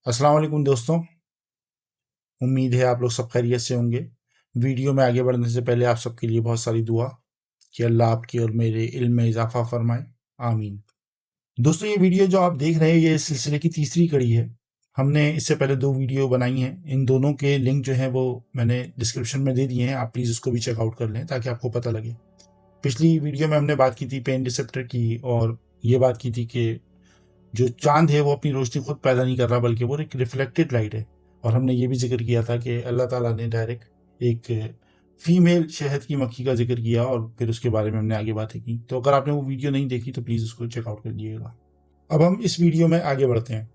अस्सलाम वालेकुम दोस्तों, उम्मीद है आप लोग सब खैरियत से होंगे। वीडियो में आगे बढ़ने से पहले आप सबके लिए बहुत सारी दुआ कि अल्लाह आपकी और मेरे इल्म में इजाफा फरमाए, आमीन। दोस्तों, ये वीडियो जो आप देख रहे हैं ये इस सिलसिले की तीसरी कड़ी है। हमने इससे पहले 2 वीडियो बनाई हैं। इन दोनों के लिंक जो हैं वो मैंने डिस्क्रिप्शन में दे दिए हैं, आप प्लीज़ उसको भी चेकआउट कर लें ताकि आपको पता लगे। पिछली वीडियो में हमने बात की थी पेन रिसेप्टर की, और ये बात की थी कि जो चाँद है वो अपनी रोशनी खुद पैदा नहीं कर रहा, बल्कि वो एक रिफ्लेक्टेड लाइट है। और हमने ये भी ज़िक्र किया था कि अल्लाह ताला ने डायरेक्ट एक फीमेल शहद की मक्खी का ज़िक्र किया और फिर उसके बारे में हमने आगे बातें की। तो अगर आपने वो वीडियो नहीं देखी तो प्लीज़ उसको चेकआउट कर लीजिएगा। अब हम इस वीडियो में आगे बढ़ते हैं।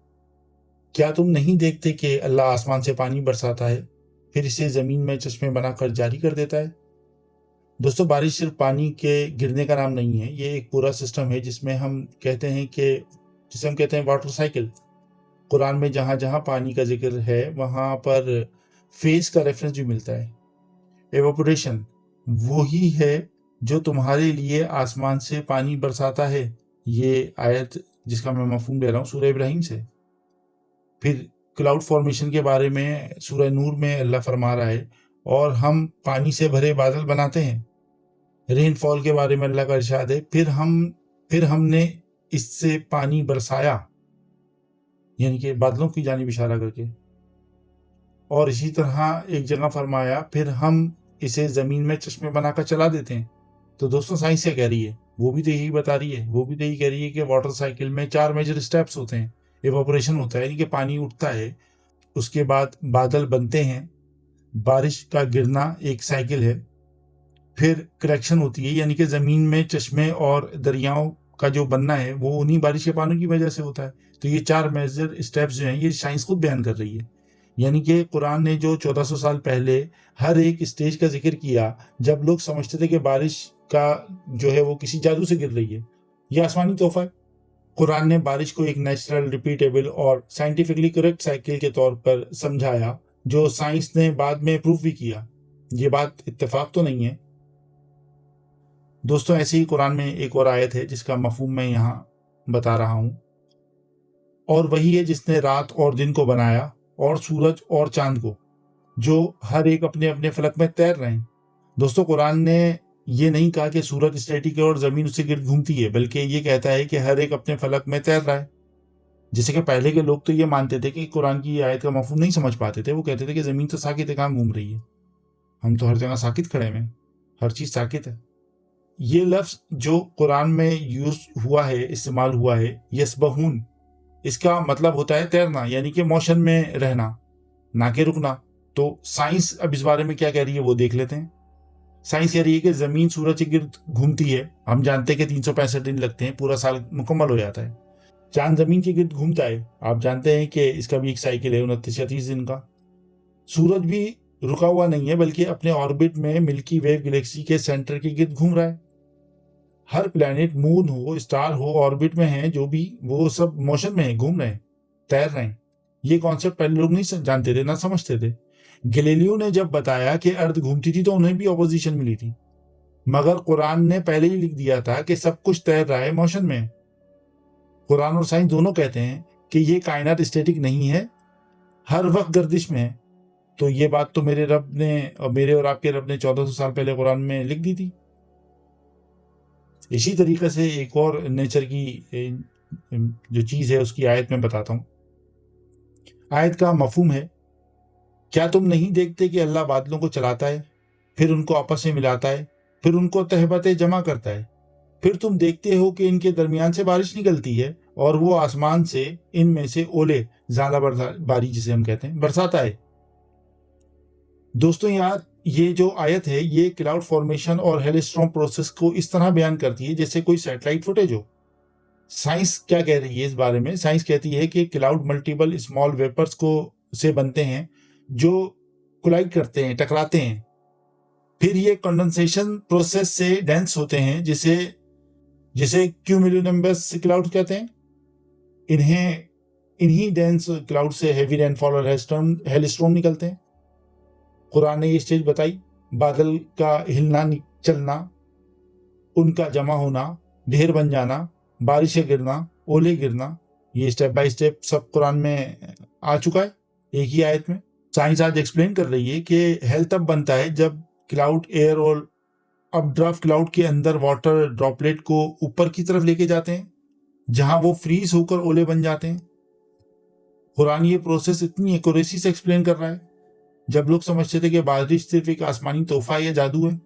क्या तुम नहीं देखते कि अल्लाह आसमान से पानी बरसाता है, फिर इसे ज़मीन में चश्मे बनाकर जारी कर देता है? दोस्तों, बारिश सिर्फ पानी के गिरने का नाम नहीं है, ये एक पूरा सिस्टम है जिसे हम कहते हैं वाटर साइकिल। कुरान में जहाँ जहाँ पानी का जिक्र है वहाँ पर फेज का रेफरेंस भी मिलता है। एवापोरेशन वही है जो तुम्हारे लिए आसमान से पानी बरसाता है। ये आयत जिसका मैं मफहूम ले रहा हूँ सूरह इब्राहिम से। फिर क्लाउड फॉर्मेशन के बारे में सूरह नूर में अल्लाह फरमा रहा है, और हम पानी से भरे बादल बनाते हैं। रेनफॉल के बारे में अल्लाह का इरशाद है, फिर हमने इससे पानी बरसाया, यानी कि बादलों की जानिब इशारा करके। और इसी तरह एक जगह फरमाया, फिर हम इसे ज़मीन में चश्मे बनाकर चला देते हैं। तो दोस्तों, साइंस क्या कह रही है? वो भी तो यही बता रही है। वो भी तो यही कह रही है कि वाटर साइकिल में 4 मेजर स्टेप्स होते हैं। इवापोरेशन होता है, यानी कि पानी उठता है, उसके बाद बादल बनते हैं, बारिश का गिरना एक साइकिल है, फिर करेक्शन होती है, यानी कि ज़मीन में चश्मे और दरियाओं का जो बनना है वो उन्हीं बारिश के पानी की वजह से होता है। तो ये 4 मेजर स्टेप्स जो हैं ये साइंस खुद बयान कर रही है। यानी कि कुरान ने जो 1400 साल पहले हर एक स्टेज का जिक्र किया, जब लोग समझते थे कि बारिश का जो है वो किसी जादू से गिर रही है, ये आसमानी तोहफा है। कुरान ने बारिश को एक नेचुरल, रिपीटेबल और साइंटिफिकली करेक्ट साइकिल के तौर पर समझाया, जो साइंस ने बाद में प्रूव भी किया। ये बात इत्तेफाक तो नहीं है दोस्तों। ऐसे ही कुरान में एक और आयत है जिसका मफहूम मैं यहाँ बता रहा हूँ। और वही है जिसने रात और दिन को बनाया, और सूरज और चांद को, जो हर एक अपने अपने फलक में तैर रहे हैं। दोस्तों, कुरान ने ये नहीं कहा कि सूरज स्टैटिक है और ज़मीन उससे गिर्द घूमती है, बल्कि ये कहता है कि हर एक अपने फलक में तैर रहा है। जैसे कि पहले के लोग तो ये मानते थे कि कुरान की आयत का मफहूम नहीं समझ पाते थे। वो कहते थे कि ज़मीन तो साकित है, कहाँ घूम रही है, हम तो हर जगह साकित खड़े हैं, हर चीज़ साकित है। ये लफ्ज़ जो कुरान में यूज हुआ है, इस्तेमाल हुआ है, यसबहून, इसका मतलब होता है तैरना, यानी कि मोशन में रहना, ना कि रुकना। तो साइंस अब इस बारे में क्या कह रही है वो देख लेते हैं। साइंस कह रही है कि ज़मीन सूरज के गिर्द घूमती है। हम जानते हैं कि 365 दिन लगते हैं, पूरा साल मुकम्मल हो जाता है। चांद ज़मीन के गिर्द घूमता है, आप जानते हैं कि इसका भी एक साइकिल है 29 या 30 दिन का। सूरज भी रुका हुआ नहीं है, बल्कि अपने ऑर्बिट में मिल्की वे गैलेक्सी के सेंटर के गिर्द घूम रहा है। हर प्लैनेट, मून हो, स्टार हो, ऑर्बिट में है, जो भी, वो सब मोशन में है, घूम रहे हैं, तैर रहे हैं। ये कॉन्सेप्ट पहले लोग नहीं जानते थे, ना समझते थे। गैलीलियो ने जब बताया कि अर्थ घूमती थी तो उन्हें भी अपोजिशन मिली थी, मगर कुरान ने पहले ही लिख दिया था कि सब कुछ तैर रहा है, मोशन में है। कुरान और साइंस दोनों कहते हैं कि ये कायनात स्टैटिक नहीं है, हर वक्त गर्दिश में है। तो ये बात तो मेरे और आपके रब ने 1400 साल पहले कुरान में लिख दी थी। इसी तरीके से एक और नेचर की जो चीज़ है उसकी आयत में बताता हूँ। आयत का मफहूम है, क्या तुम नहीं देखते कि अल्लाह बादलों को चलाता है, फिर उनको आपस में मिलाता है, फिर उनको तहबते जमा करता है, फिर तुम देखते हो कि इनके दरमियान से बारिश निकलती है, और वो आसमान से इनमें से ओले, ज़्यादा बारी जिसे हम कहते हैं, बरसाता है। दोस्तों यार, ये जो आयत है ये क्लाउड फॉर्मेशन और हेलस्टॉर्म प्रोसेस को इस तरह बयान करती है जैसे कोई सैटेलाइट फुटेज हो। साइंस क्या कह रही है इस बारे में? साइंस कहती है कि क्लाउड मल्टीपल स्मॉल वेपर्स को से बनते हैं जो कोलाइड करते हैं, टकराते हैं। फिर ये कंडेंसेशन प्रोसेस से डेंस होते हैं, जिसे जिसे क्यूमुलोनिम्बस क्लाउड कहते हैं। इन्हीं डेंस क्लाउड से हेवी रेनफॉल और हेलस्टॉर्म निकलते हैं। कुरान ने ये स्टेज बताई, बादल का हिलना, चलना, उनका जमा होना, ढेर बन जाना, बारिशें गिरना, ओले गिरना, ये स्टेप बाय स्टेप सब कुरान में आ चुका है एक ही आयत में। साइंस आज एक्सप्लेन कर रही है कि हेल तब बनता है जब क्लाउड, एयर और अपड्राफ्ट क्लाउड के अंदर वाटर ड्रॉपलेट को ऊपर की तरफ लेके जाते हैं, जहां वो फ्रीज होकर ओले बन जाते हैं। कुरान ये प्रोसेस इतनी एक्यूरेसी से एक्सप्लेन कर रहा है। जब लोग समझते थे कि बारिश सिर्फ एक आसमानी तोहफा या जादू है,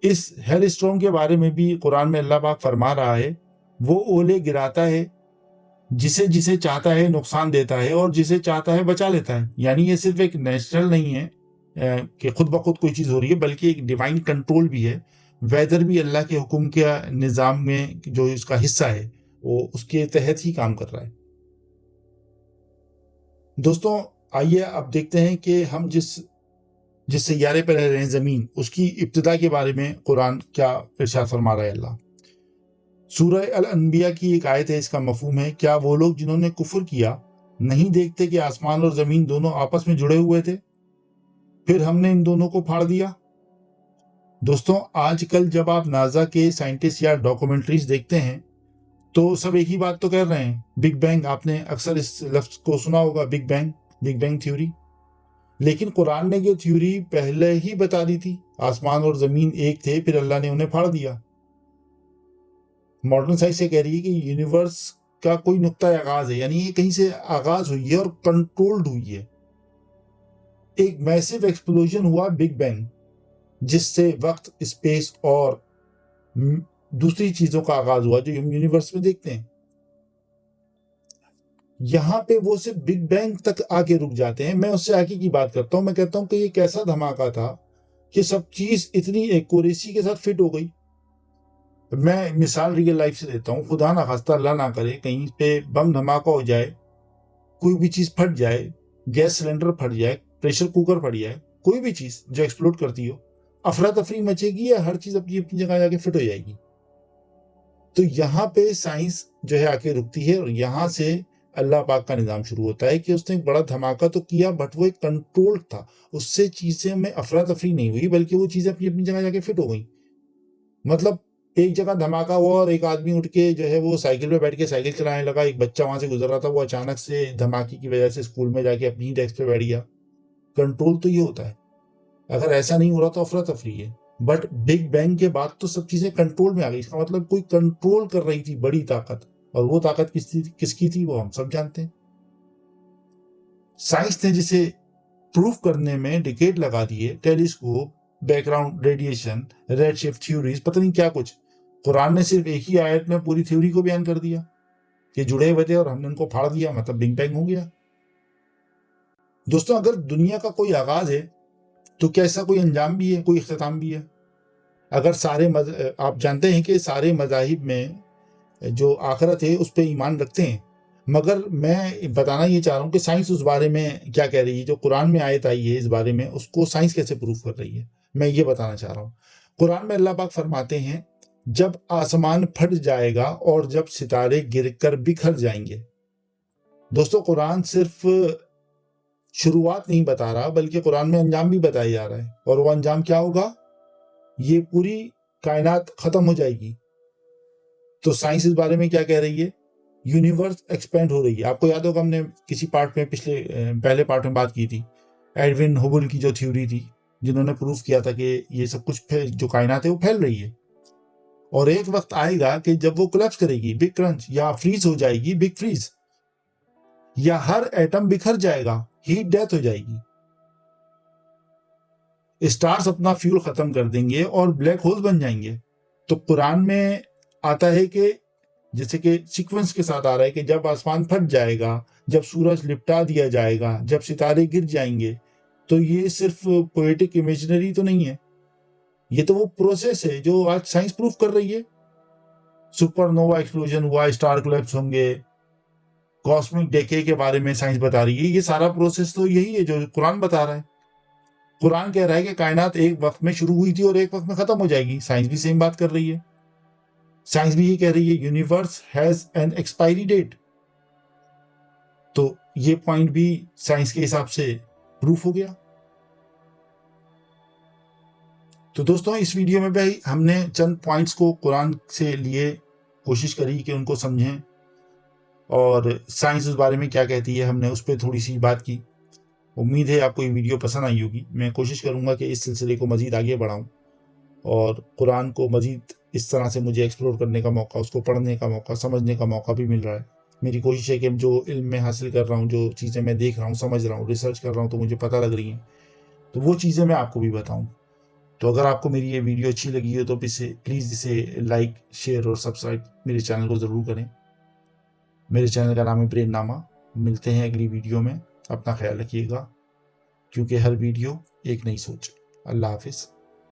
इस हेल स्टॉर्म के बारे में भी कुरान में अल्लाह पाक फरमा रहा है, वो ओले गिराता है, जिसे जिसे चाहता है नुकसान देता है और जिसे चाहता है बचा लेता है। यानी ये सिर्फ एक नेचुरल नहीं है कि खुद ब खुद कोई चीज़ हो रही है, बल्कि एक डिवाइन कंट्रोल भी है। वेदर भी अल्लाह के हुक्म के निज़ाम में जो इसका हिस्सा है वो उसके तहत ही काम कर रहा है। दोस्तों आइए अब देखते हैं कि हम जिस सैयारे पर रह रहे हैं ज़मीन, उसकी इब्तिदा के बारे में कुरान क्या इरशाद फरमा रहा है अल्लाह। सूरह अल अनबिया की एक आयत है, इसका मफहूम है, क्या वो लोग जिन्होंने कुफ्र किया नहीं देखते कि आसमान और ज़मीन दोनों आपस में जुड़े हुए थे, फिर हमने इन दोनों को फाड़ दिया। दोस्तों आजकल जब आप नासा के साइंटिस्ट या डॉक्यूमेंट्रीज देखते हैं तो सब एक ही बात तो कर रहे हैं, बिग बैंग। आपने अक्सर इस लफ्ज़ को सुना होगा, बिग बैंग थ्योरी। लेकिन कुरान ने ये थ्योरी पहले ही बता दी थी, आसमान और ज़मीन एक थे, फिर अल्लाह ने उन्हें फाड़ दिया। मॉडर्न साइंस से कह रही है कि यूनिवर्स का कोई नुक्ता आगाज है, यानी ये कहीं से आगाज हुई है और कंट्रोल्ड हुई है। एक मैसिव एक्सप्लोजन हुआ, बिग बैंग, जिससे वक्त, स्पेस और दूसरी चीजों का आगाज हुआ जो हम यूनिवर्स में देखते हैं। यहां पे वो सिर्फ बिग बैंग तक आके रुक जाते हैं। मैं उससे आगे की बात करता हूं। मैं कहता हूं कि ये कैसा धमाका था कि सब चीज इतनी एक्यूरेसी के साथ फिट हो गई। मैं मिसाल रियल लाइफ से देता हूँ। खुदा ना खास्ता, अल्लाह ना करे, कहीं पे बम धमाका हो जाए, कोई भी चीज़ फट जाए, गैस सिलेंडर फट जाए, प्रेशर कुकर फट जाए, कोई भी चीज़ जो एक्सप्लोड करती हो, अफरा तफरी मचेगी या हर चीज़ अपनी अपनी जगह जाके फिट हो जाएगी। तो यहाँ पे साइंस जो है आके रुकती है और यहाँ से अल्लाह पाक का निज़ाम शुरू होता है कि उसने एक बड़ा धमाका तो किया, बट वो एक कंट्रोल था। उससे चीज़ें में अफरा तफरी नहीं हुई, बल्कि वो चीज़ें अपनी अपनी जगह जाके फिट हो गई। मतलब एक जगह धमाका हुआ और एक आदमी उठ के जो है वो साइकिल पे बैठ के साइकिल चलाने लगा, एक बच्चा वहां से गुजर रहा था, वो अचानक से धमाके की वजह से स्कूल में जाके अपनी डेस्क पे बैठ गया। कंट्रोल तो ये होता है। अगर ऐसा नहीं हो रहा तो अफरा तफरी है। बट बिग बैंग के बाद तो सब चीजें कंट्रोल में आ गई। इसका मतलब कोई कंट्रोल कर रही थी, बड़ी ताकत, और वो ताकत किसकी थी वो हम सब जानते हैं। साइंस ने जिसे प्रूफ करने में डिकेड लगा दिए, telescope, background radiation, red shift theories, पता नहीं क्या कुछ, कुरान ने सिर्फ एक ही आयत में पूरी थ्योरी को बयान कर दिया कि जुड़े हुए थे और हमने उनको फाड़ दिया, मतलब बिग बैंग हो गया। दोस्तों अगर दुनिया का कोई आगाज है तो क्या ऐसा कोई अंजाम भी है, कोई इख्तिताम भी है? अगर आप जानते हैं कि सारे मज़ाहिब में जो आखिरत है उस पर ईमान रखते हैं, मगर मैं बताना ये चाह रहा हूँ कि साइंस उस बारे में क्या कह रही है। जो कुरान में आयत आई है इस बारे में, उसको साइंस कैसे प्रूफ कर रही है, मैं ये बताना चाह रहा हूँ। कुरान में अल्लाह पाक फरमाते हैं, जब आसमान फट जाएगा और जब सितारे गिरकर बिखर जाएंगे। दोस्तों कुरान सिर्फ शुरुआत नहीं बता रहा, बल्कि कुरान में अंजाम भी बताया जा रहा है। और वो अंजाम क्या होगा? ये पूरी कायनात खत्म हो जाएगी। तो साइंस इस बारे में क्या कह रही है? यूनिवर्स एक्सपेंड हो रही है। आपको याद होगा हमने किसी पार्ट में पहले पार्ट में बात की थी, एडविन हुबल की जो थ्योरी थी, जिन्होंने प्रूफ किया था कि ये सब कुछ जो कायनात है वो फैल रही है। और एक वक्त आएगा कि जब वो कोलैप्स करेगी, बिग क्रंच, या फ्रीज हो जाएगी, बिग फ्रीज, या हर एटम बिखर जाएगा, हीट डेथ हो जाएगी, स्टार्स अपना फ्यूल खत्म कर देंगे और ब्लैक होल बन जाएंगे। तो कुरान में आता है कि जैसे कि सीक्वेंस के साथ आ रहा है कि जब आसमान फट जाएगा, जब सूरज लिपटा दिया जाएगा, जब सितारे गिर जाएंगे। तो ये सिर्फ पोएटिक इमेजिनरी तो नहीं है, ये तो वो प्रोसेस है जो आज साइंस प्रूफ कर रही है। सुपरनोवा एक्सप्लोजन हुआ, स्टार कोलैप्स होंगे, कॉस्मिक डेके के बारे में साइंस बता रही है। ये सारा प्रोसेस तो यही है जो कुरान बता रहा है। कुरान कह रहा है कि कायनात एक वक्त में शुरू हुई थी और एक वक्त में खत्म हो जाएगी। साइंस भी सेम बात कर रही है। साइंस भी ये कह रही है, universe has an expiry date. तो ये पॉइंट भी साइंस के हिसाब से प्रूफ हो गया। तो दोस्तों इस वीडियो में भाई हमने चंद पॉइंट्स को कुरान से लिए, कोशिश करी कि उनको समझें اور سائنس اس بارے میں کیا کہتی ہے، ہم نے اس پہ تھوڑی سی بات کی۔ امید ہے آپ کو یہ ویڈیو پسند آئی ہوگی۔ میں کوشش کروں گا کہ اس سلسلے کو مزید آگے بڑھاؤں اور قرآن کو مزید اس طرح سے مجھے ایکسپلور کرنے کا موقع، اس کو پڑھنے کا موقع، سمجھنے کا موقع بھی مل رہا ہے۔ میری کوشش ہے کہ جو علم میں حاصل کر رہا ہوں، جو چیزیں میں دیکھ رہا ہوں، سمجھ رہا ہوں، ریسرچ کر رہا ہوں تو مجھے پتہ لگ رہی ہیں، تو وہ چیزیں میں آپ کو بھی بتاؤں۔ تو اگر آپ کو میری یہ ویڈیو اچھی لگی ہو تو پلیز اسے لائک، شیئر اور سبسکرائب میرے چینل کو ضرور کریں۔ میرے چینل کا نام ہے برین نامہ۔ ملتے ہیں اگلی ویڈیو میں، اپنا خیال رکھیے گا، کیونکہ ہر ویڈیو ایک نئی سوچ۔ اللہ حافظ۔